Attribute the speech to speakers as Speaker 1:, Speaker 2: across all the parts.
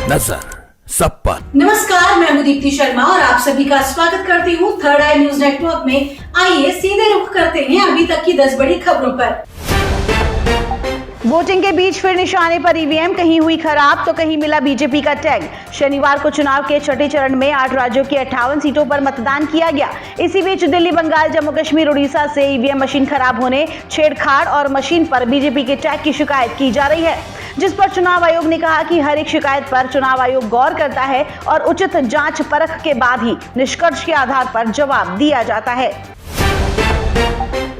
Speaker 1: नजर सब पर।
Speaker 2: नमस्कार, मैं हूं दीप्ति शर्मा और आप सभी का स्वागत करती हूं थर्ड आई न्यूज नेटवर्क में। आइए सीधे रुख करते हैं अभी तक की 10 बड़ी खबरों पर।
Speaker 3: वोटिंग के बीच फिर निशाने पर ईवीएम, कहीं हुई खराब तो कहीं मिला बीजेपी का टैग। शनिवार को चुनाव के छठे चरण में 8 राज्यों की 58 सीटों पर मतदान किया गया। इसी बीच दिल्ली, बंगाल, जम्मू कश्मीर, उड़ीसा से ईवीएम मशीन खराब होने, छेड़छाड़ और मशीन पर बीजेपी के टैग की शिकायत की जा रही है, जिस पर चुनाव आयोग ने कहा कि हर एक शिकायत पर चुनाव आयोग गौर करता है और उचित जांच परख के बाद ही निष्कर्ष के आधार पर जवाब दिया जाता है।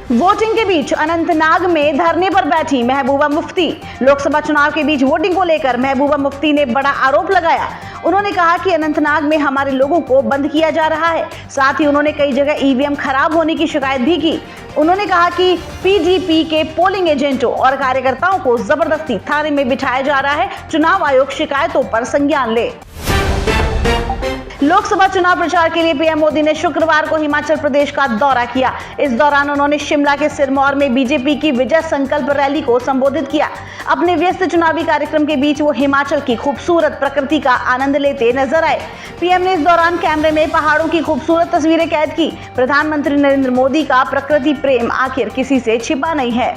Speaker 3: वोटिंग के बीच अनंतनाग में धरने पर बैठी महबूबा मुफ्ती। लोकसभा चुनाव के बीच वोटिंग को लेकर महबूबा मुफ्ती ने बड़ा आरोप लगाया। उन्होंने कहा कि अनंतनाग में हमारे लोगों को बंद किया जा रहा है। साथ ही उन्होंने कई जगह ईवीएम खराब होने की शिकायत भी की। उन्होंने कहा कि पीडीपी के पोलिंग एजेंटों और कार्यकर्ताओं को जबरदस्ती थाने में बिठाया जा रहा है। चुनाव आयोग शिकायतों पर संज्ञान ले। लोकसभा चुनाव प्रचार के लिए पीएम मोदी ने शुक्रवार को हिमाचल प्रदेश का दौरा किया। इस दौरान उन्होंने शिमला के सिरमौर में बीजेपी की विजय संकल्प रैली को संबोधित किया। अपने व्यस्त चुनावी कार्यक्रम के बीच वो हिमाचल की खूबसूरत प्रकृति का आनंद लेते नजर आए। पीएम ने इस दौरान कैमरे में पहाड़ों की खूबसूरत तस्वीरें कैद की। प्रधानमंत्री नरेंद्र मोदी का प्रकृति प्रेम आखिर किसी से छिपा नहीं है।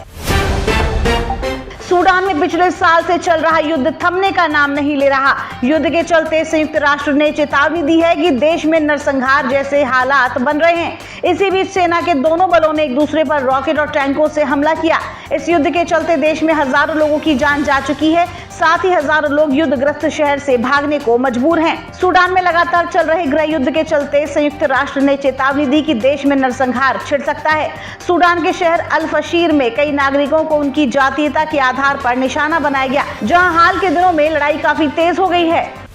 Speaker 3: सूडान में पिछले साल से चल रहा युद्ध थमने का नाम नहीं ले रहा। युद्ध के चलते संयुक्त राष्ट्र ने चेतावनी दी है कि देश में नरसंहार जैसे हालात बन रहे हैं। इसी बीच सेना के दोनों बलों ने एक दूसरे पर रॉकेट और टैंकों से हमला किया। इस युद्ध के चलते देश में हजारों लोगों की जान जा चुकी है। साथ ही हजारों लोग युद्धग्रस्त शहर से भागने को मजबूर हैं। सूडान में लगातार चल रहे गृह युद्ध के चलते संयुक्त राष्ट्र ने चेतावनी दी कि देश में नरसंहार छिड़ सकता है। सूडान के शहर अल फशीर में कई नागरिकों को उनकी जातीयता के आधार पर निशाना बनाया गया, जहां हाल के दिनों में लड़ाई काफी तेज हो गई है।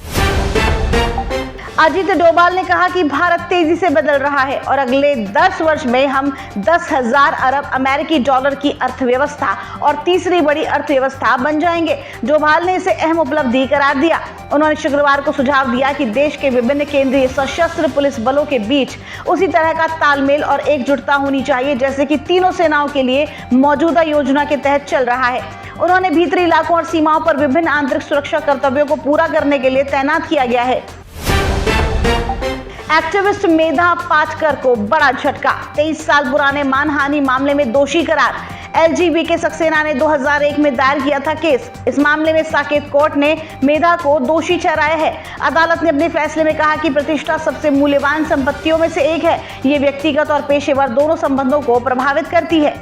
Speaker 3: अजीत डोभाल ने कहा कि भारत तेजी से बदल रहा है और अगले 10 वर्ष में हम 10,000 अरब अमेरिकी डॉलर की अर्थव्यवस्था और तीसरी बड़ी अर्थव्यवस्था बन जाएंगे। डोभाल ने इसे अहम उपलब्धि करार दिया। उन्होंने शुक्रवार को सुझाव दिया कि देश के विभिन्न केंद्रीय सशस्त्र पुलिस बलों के बीच उसी तरह का तालमेल और एकजुटता होनी चाहिए जैसे कि तीनों सेनाओं के लिए मौजूदा योजना के तहत चल रहा है। उन्होंने भीतरी इलाकों और सीमाओं पर विभिन्न आंतरिक सुरक्षा कर्तव्यों को पूरा करने के लिए तैनात किया गया है। एक्टिविस्ट मेधा पाटकर को बड़ा झटका। 23 साल पुराने मानहानि मामले में दोषी करार। एलजीबीके सक्सेना ने 2001 में दायर किया था केस। इस मामले में साकेत कोर्ट ने मेधा को दोषी ठहराया है। अदालत ने अपने फैसले में कहा कि प्रतिष्ठा सबसे मूल्यवान संपत्तियों में से एक है। ये व्यक्तिगत और पेशेवर दोनों संबंधों को प्रभावित करती है।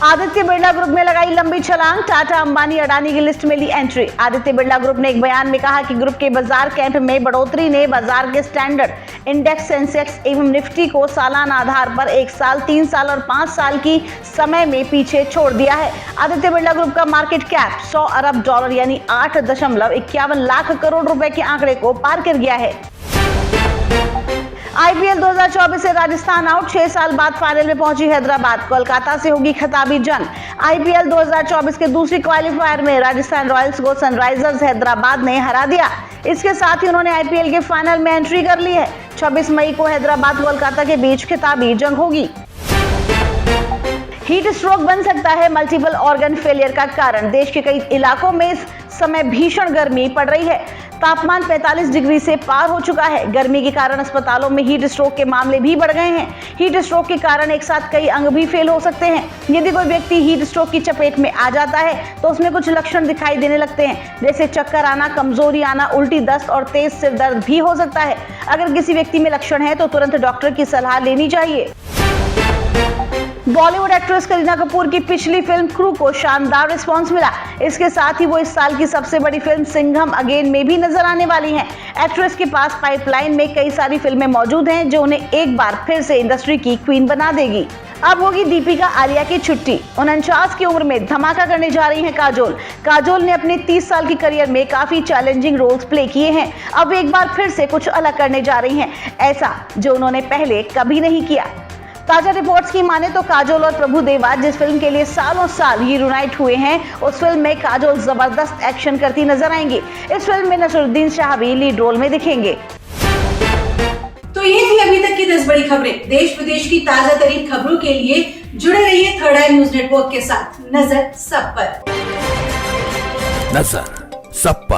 Speaker 3: आदित्य बिरला ग्रुप में लगाई लंबी छलांग। टाटा, अंबानी, अडानी की लिस्ट में ली एंट्री। आदित्य बिरला ग्रुप ने एक बयान में कहा कि ग्रुप के बाजार कैंप में बढ़ोतरी ने बाजार के स्टैंडर्ड इंडेक्स, सेंसेक्स एवं निफ्टी को सालाना आधार पर 1 साल, 3 साल और 5 साल की समय में पीछे छोड़ दिया है। आदित्य बिरला ग्रुप का मार्केट कैप 100 अरब डॉलर यानी 8.51 लाख करोड़ रुपए के आंकड़े को पार कर गया है। आईपीएल 2024 से राजस्थान आउट। 6 साल बाद फाइनल में पहुंची हैदराबाद। कोलकाता से होगी खिताबी जंग। आईपीएल 2024 के दूसरी क्वालिफायर में राजस्थान रॉयल्स को सनराइजर्स हैदराबाद ने हरा दिया। इसके साथ ही उन्होंने आईपीएल के फाइनल में एंट्री कर ली है। 26 मई को हैदराबाद कोलकाता के बीच खिताबी जंग होगी। हीट स्ट्रोक बन सकता है मल्टीपल ऑर्गन फेलियर का कारण। देश के कई इलाकों में इस समय भीषण गर्मी पड़ रही है। तापमान 45 डिग्री से पार हो चुका है। गर्मी के कारण अस्पतालों में हीट स्ट्रोक के मामले भी बढ़ गए हैं। हीट स्ट्रोक के कारण एक साथ कई अंग भी फेल हो सकते हैं। यदि कोई व्यक्ति हीट स्ट्रोक की चपेट में आ जाता है तो उसमें कुछ लक्षण दिखाई देने लगते हैं, जैसे चक्कर आना, कमजोरी आना, उल्टी, दस्त और तेज सिर दर्द भी हो सकता है। अगर किसी व्यक्ति में लक्षण है तो तुरंत डॉक्टर की सलाह लेनी चाहिए। बॉलीवुड एक्ट्रेस करीना कपूर की पिछली फिल्म क्रू को शानदार रिस्पांस मिला। इसके साथ ही वो इस साल की सबसे बड़ी फिल्म सिंघम अगेन में भी नजर आने वाली हैं। एक्ट्रेस के पास पाइपलाइन में कई सारी फिल्में मौजूद हैं जो उन्हें एक बार फिर से इंडस्ट्री की क्वीन बना देगी। अब होगी दीपिका आलिया की छुट्टी। 49 की उम्र में धमाका करने जा रही हैं काजोल। काजोल ने अपने 30 साल की करियर में काफी चैलेंजिंग रोल्स प्ले किए हैं। अब एक बार फिर से कुछ अलग करने जा रही हैं, ऐसा जो उन्होंने पहले कभी नहीं किया। ताजा रिपोर्ट्स की माने तो काजोल और प्रभुदेवा जिस फिल्म के लिए सालों साल ही यूनाइट हुए हैं, उस फिल्म में काजोल जबरदस्त एक्शन करती नजर आएंगी। इस फिल्म में नसरुद्दीन शाह भी लीड रोल में दिखेंगे।
Speaker 2: तो ये थी अभी तक की 10 बड़ी खबरें। देश विदेश की ताजा तरीन खबरों के लिए जुड़े रहिए थर्ड आई न्यूज नेटवर्क के साथ। नजर सब पर।
Speaker 1: नजर सब पर।